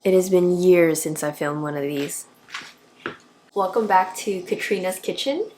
It has been years since I filmed one of these. Welcome back to Katrina's Kitchen.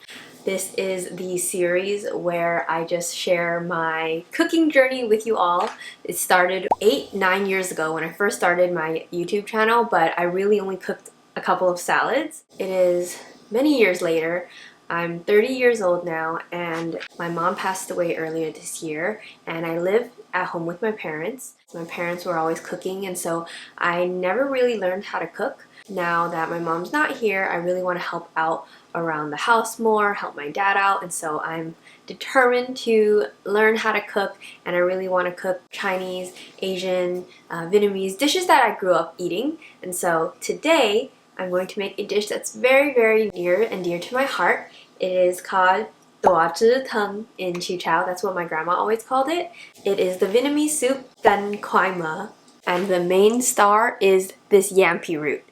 This is the series where I just share my cooking journey with you all. It started 8-9 years ago when I first started my YouTube channel, but I really only cooked a couple of salads. It is many years later. I'm 30 years old now, and my mom passed away earlier this year, and I live at home with my parents. My parents were always cooking, and so I never really learned how to cook. Now that my mom's not here, I really want to help out around the house more, help my dad out, and so I'm determined to learn how to cook, and I really want to cook Chinese, Asian, Vietnamese dishes that I grew up eating. And so today I'm going to make a dish that's very, very near and dear to my heart. It is called Tung in Chu Chao. That's what my grandma always called it. It is the Vietnamese soup Canh Khoai Mỡ, and the main star is this yampi root.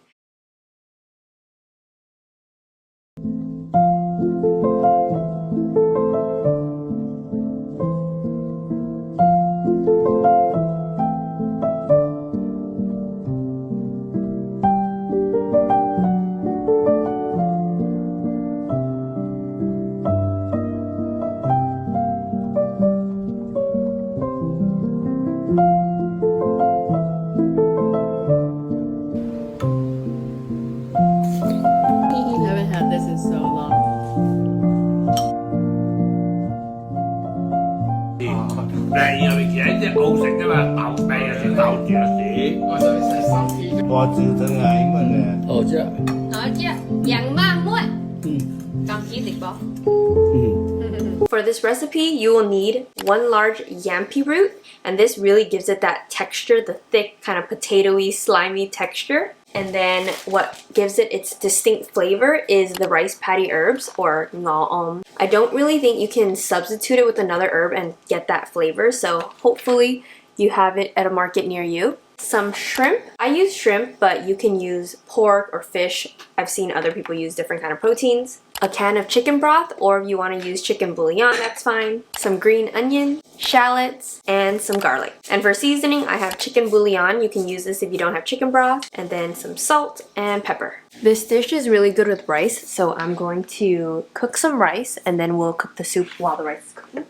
For this recipe, you will need one large yampi root, and this really gives it that texture, the thick kind of potatoy, slimy texture. And then what gives it its distinct flavor is the rice paddy herbs, or ngao. I don't really think you can substitute it with another herb and get that flavor, so hopefully you have it at a market near you. Some shrimp. I use shrimp, but you can use pork or fish. I've seen other people use different kind of proteins. A can of chicken broth, or if you want to use chicken bouillon, that's fine. Some green onion, shallots, and some garlic. And for seasoning, I have chicken bouillon. You can use this if you don't have chicken broth. And then some salt and pepper. This dish is really good with rice, so I'm going to cook some rice, and then we'll cook the soup while the rice is cooking.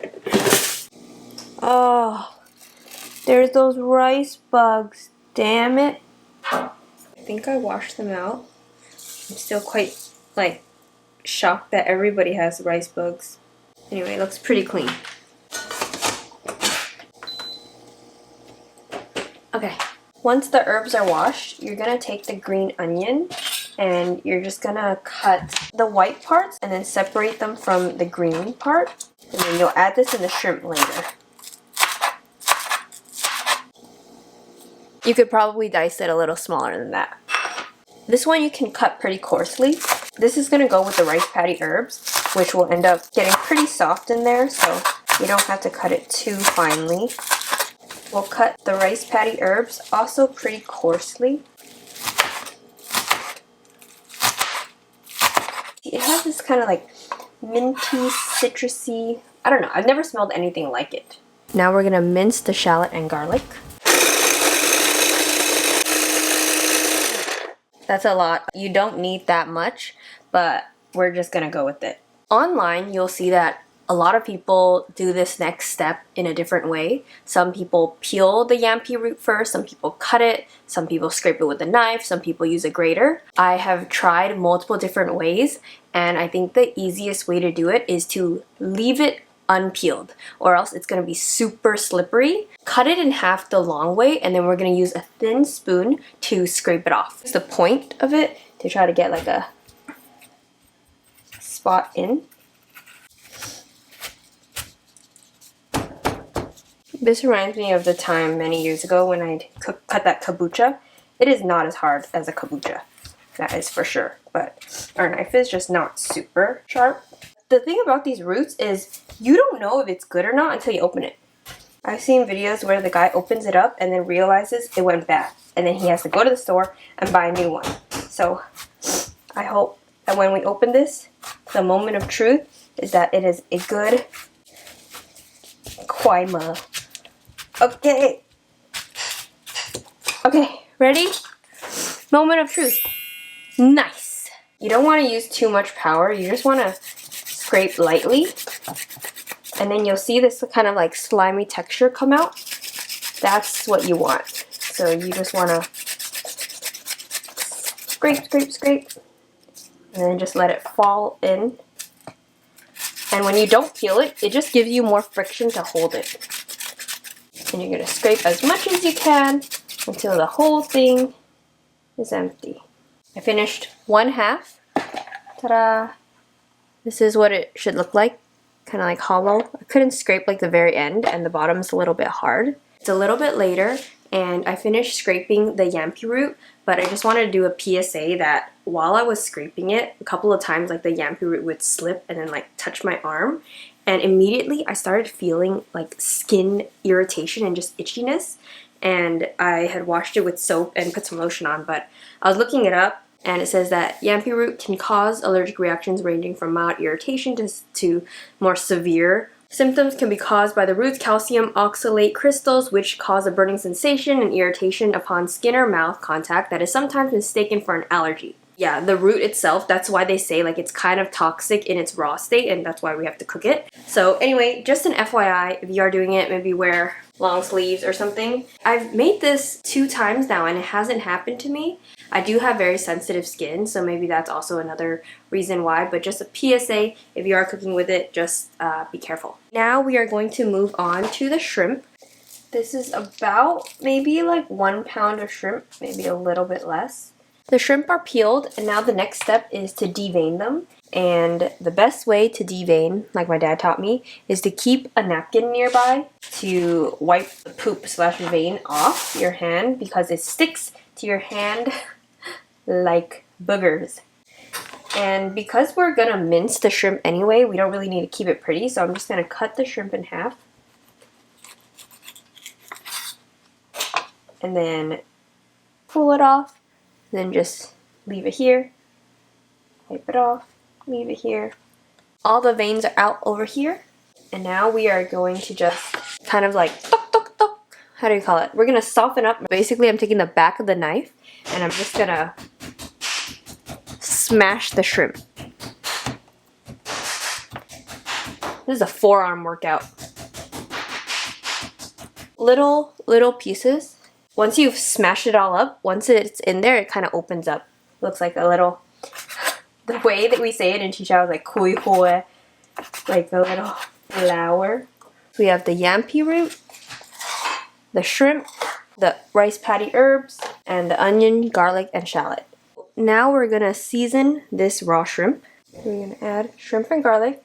Oh, there's those rice bugs. Damn it. I think I washed them out. I'm still quite, shocked that everybody has rice bugs. Anyway, it looks pretty clean. Okay, once the herbs are washed, you're gonna take the green onion and you're just gonna cut the white parts and then separate them from the green part. And then you'll add this in the shrimp later. You could probably dice it a little smaller than that. This one you can cut pretty coarsely. This is going to go with the rice paddy herbs, which will end up getting pretty soft in there, so you don't have to cut it too finely. We'll cut the rice paddy herbs also pretty coarsely. It has this kind of minty, citrusy, I don't know, I've never smelled anything like it. Now we're going to mince the shallot and garlic. That's a lot. You don't need that much, but we're just gonna go with it. Online, you'll see that a lot of people do this next step in a different way. Some people peel the yampi root first, some people cut it, some people scrape it with a knife, some people use a grater. I have tried multiple different ways, and I think the easiest way to do it is to leave it unpeeled, or else it's going to be super slippery. Cut it in half the long way, and then we're going to use a thin spoon to scrape it off. It's the point of it to try to get a spot in. This reminds me of the time many years ago when I cut that kabocha. It is not as hard as a kabocha, that is for sure, but our knife is just not super sharp. The thing about these roots is you don't know if it's good or not until you open it. I've seen videos where the guy opens it up and then realizes it went bad, and then he has to go to the store and buy a new one. So I hope that when we open this, the moment of truth is that it is a good Khoai Mỡ. Okay. Okay, ready? Moment of truth. Nice. You don't want to use too much power. You just want to scrape lightly. And then you'll see this kind of like slimy texture come out. That's what you want. So you just want to scrape, scrape, scrape. And then just let it fall in. And when you don't peel it, it just gives you more friction to hold it. And you're going to scrape as much as you can until the whole thing is empty. I finished one half. Ta-da! This is what it should look like. Kind of like hollow. I couldn't scrape like the very end, and the bottom's a little bit hard. It's a little bit later, and I finished scraping the yampi root, but I just wanted to do a PSA that while I was scraping it, a couple of times like the yampi root would slip and then like touch my arm, and immediately I started feeling like skin irritation and just itchiness. And I had washed it with soap and put some lotion on, but I was looking it up, and it says that yampi root can cause allergic reactions ranging from mild irritation to more severe. Symptoms can be caused by the root's calcium oxalate crystals, which cause a burning sensation and irritation upon skin or mouth contact that is sometimes mistaken for an allergy. Yeah, the root itself, that's why they say like it's kind of toxic in its raw state, and that's why we have to cook it. So anyway, just an FYI, if you are doing it, maybe wear long sleeves or something. I've made this 2 times now and it hasn't happened to me. I do have very sensitive skin, so maybe that's also another reason why, but just a PSA, if you are cooking with it, just be careful. Now we are going to move on to the shrimp. This is about maybe like 1 pound of shrimp, maybe a little bit less. The shrimp are peeled, and now the next step is to devein them. And the best way to devein, like my dad taught me, is to keep a napkin nearby to wipe the poop/vein off your hand, because it sticks to your hand like boogers. And because we're gonna mince the shrimp anyway, we don't really need to keep it pretty, so I'm just gonna cut the shrimp in half. And then pull it off, and then just leave it here, wipe it off, leave it here. All the veins are out over here, and now we are going to just kind of like tok, tok, tok. How do you call it? We're gonna soften up. Basically, I'm taking the back of the knife and I'm just gonna smash the shrimp. This is a forearm workout. Little pieces. Once you've smashed it all up, once it's in there, it kind of opens up. Looks like a little, the way that we say it in Chicha is like kui hoe, like a little flower. So we have the yampi root, the shrimp, the rice paddy herbs, and the onion, garlic, and shallot. Now we're gonna season this raw shrimp. We're gonna add shrimp and garlic.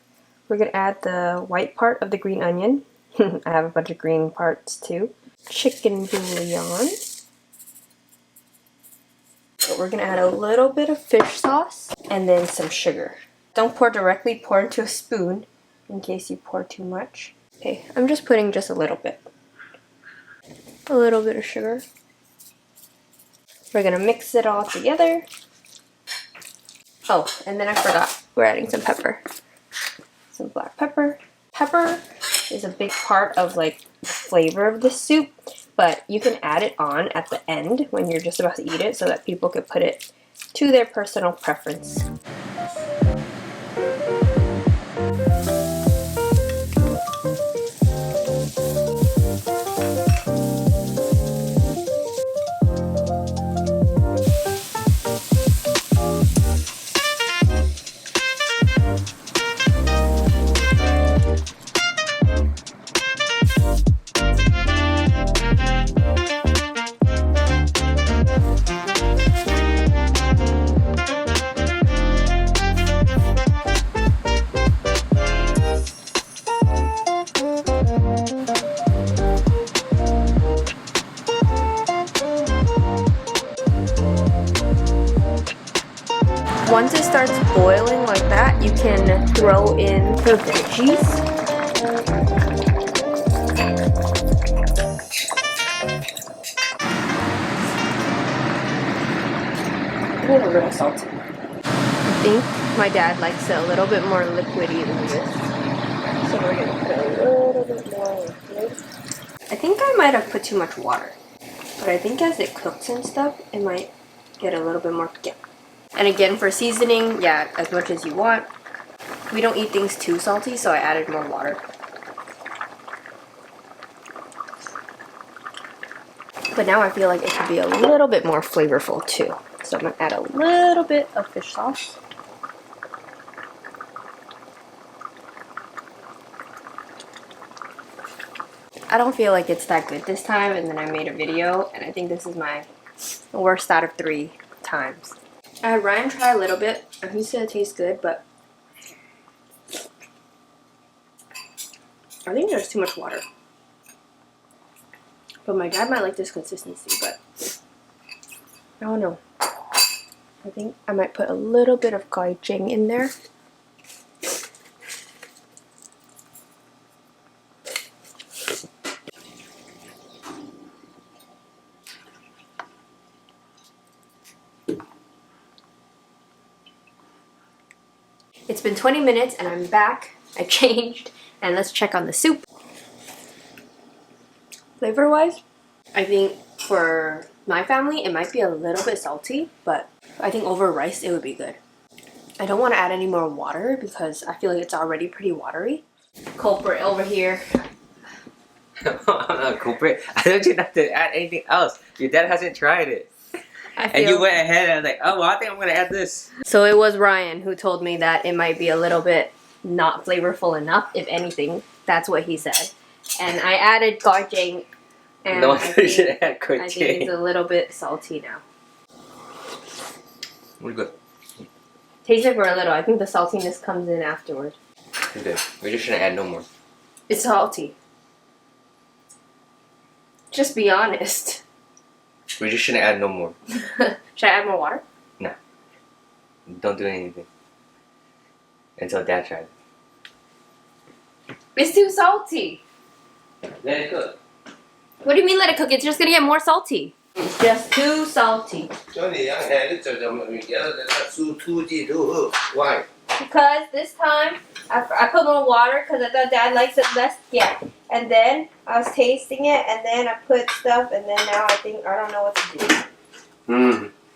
We're gonna add the white part of the green onion. I have a bunch of green parts too. Chicken bouillon. But we're gonna add a little bit of fish sauce and then some sugar. Don't pour directly, pour into a spoon in case you pour too much. Okay, I'm just putting just a little bit. A little bit of sugar. We're gonna mix it all together. Oh, and then I forgot, we're adding some pepper. Some black pepper. Pepper is a big part of like the flavor of the soup, but you can add it on at the end when you're just about to eat it so that people could put it to their personal preference. Once it starts boiling like that, you can throw in the veggies. A little salt. I think my dad likes it a little bit more liquidy than this. So we're going to put a little bit more liquid. I think I might have put too much water. But I think as it cooks and stuff, it might get a little bit more kick. And again, for seasoning, yeah, as much as you want. We don't eat things too salty, so I added more water. But now I feel like it could be a little bit more flavorful too. So I'm gonna add a little bit of fish sauce. I don't feel like it's that good this time, and then I made a video, and I think this is my worst out of 3 times. I had Ryan try a little bit, and he said it tastes good, but I think there's too much water. But my dad might like this consistency, but I don't know. I think I might put a little bit of gochujang in there. It's been 20 minutes and I'm back. I changed, and let's check on the soup. Flavor-wise, I think for my family it might be a little bit salty, but I think over rice it would be good. I don't want to add any more water because I feel like it's already pretty watery. Culprit over here. I'm not a culprit. I told you not to add anything else. Your dad hasn't tried it. And you went ahead and was like, oh, well, I think I'm going to add this. So it was Ryan who told me that it might be a little bit not flavorful enough, if anything. That's what he said. And I added gochujang. And no one should add gochujang. I think it's a little bit salty now. We're good. Taste it for a little. I think the saltiness comes in afterward. We're good. We just shouldn't add no more. It's salty. Just be honest. We just shouldn't add no more. Should I add more water? No. Don't do anything. Until Dad tries it. It's too salty. Let it cook. What do you mean let it cook? It's just gonna get more salty. It's just too salty. Why? Because this time I put more water because I thought Dad likes it less. Yeah. And then I was tasting it, and then I put stuff, and then now I think I don't know what to do.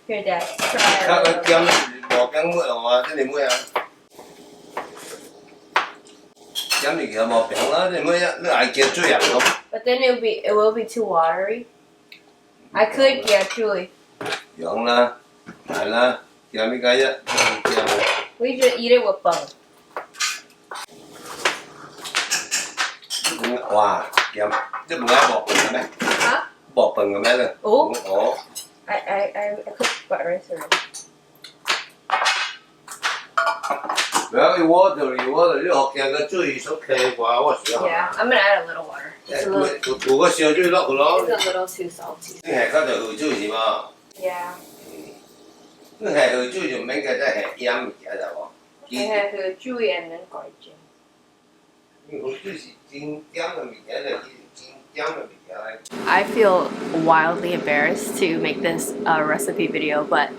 Here, Dad, try it. But then it will be too watery. I could, yeah, truly. We just eat it with bun. Wow. Huh? Oh. I cooked rice already. Well, you water. Yeah, I'm gonna add a little water. It's a little too salty. Yeah. I have chewy and then gochujang. I feel wildly embarrassed to make this a recipe video, but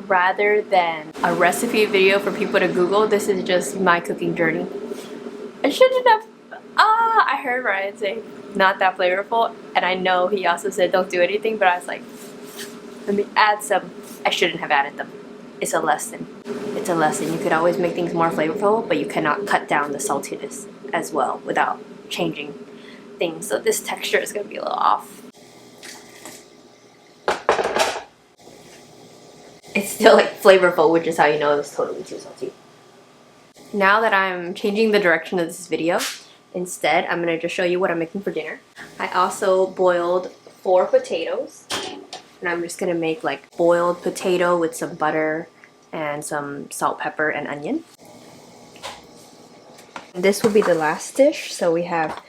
rather than a recipe video for people to Google, this is just my cooking journey. I shouldn't have. I heard Ryan say not that flavorful, and I know he also said don't do anything, but I was like, let me add some. I shouldn't have added them. It's a lesson. It's a lesson. You could always make things more flavorful, but you cannot cut down the saltiness as well without changing things. So this texture is going to be a little off. It's still like flavorful, which is how you know it was totally too salty. Now that I'm changing the direction of this video, instead I'm going to just show you what I'm making for dinner. I also boiled 4 potatoes. And I'm just going to make like boiled potato with some butter and some salt, pepper, and onion. This will be the last dish. So we have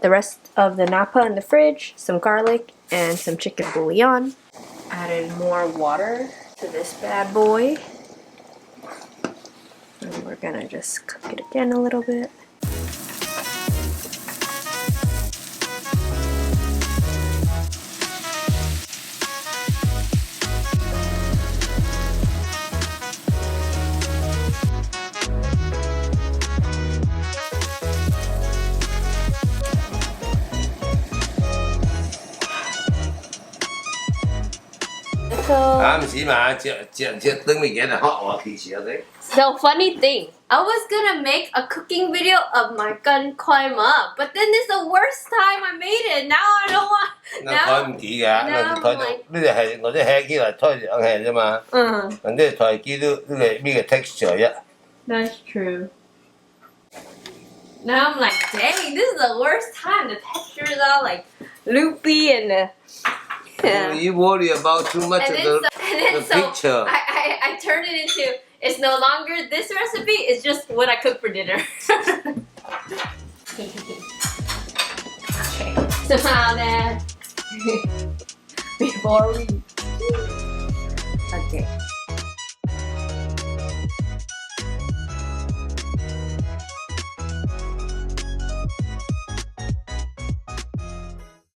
the rest of the napa in the fridge, some garlic, and some chicken bouillon. Added more water to this bad boy. And we're going to just cook it again a little bit. So 唔是嘛，只等你嘅就學我其實嘅。 the funny thing, I was gonna make a cooking video of my Canh Khoai Mỡ, but then this is the worst time I made it. Now I don't want. 嗱台唔起㗎，嗱台呢啲係我啲氣機嚟推上氣啫嘛。人哋台機都呢個咩嘅 texture 一。That's true. Now I'm like, dang, this is the worst time. The texture is all like loopy and You worry about too much of the picture. I turned it into, it's no longer this recipe, it's just what I cook for dinner. Okay, so now that before we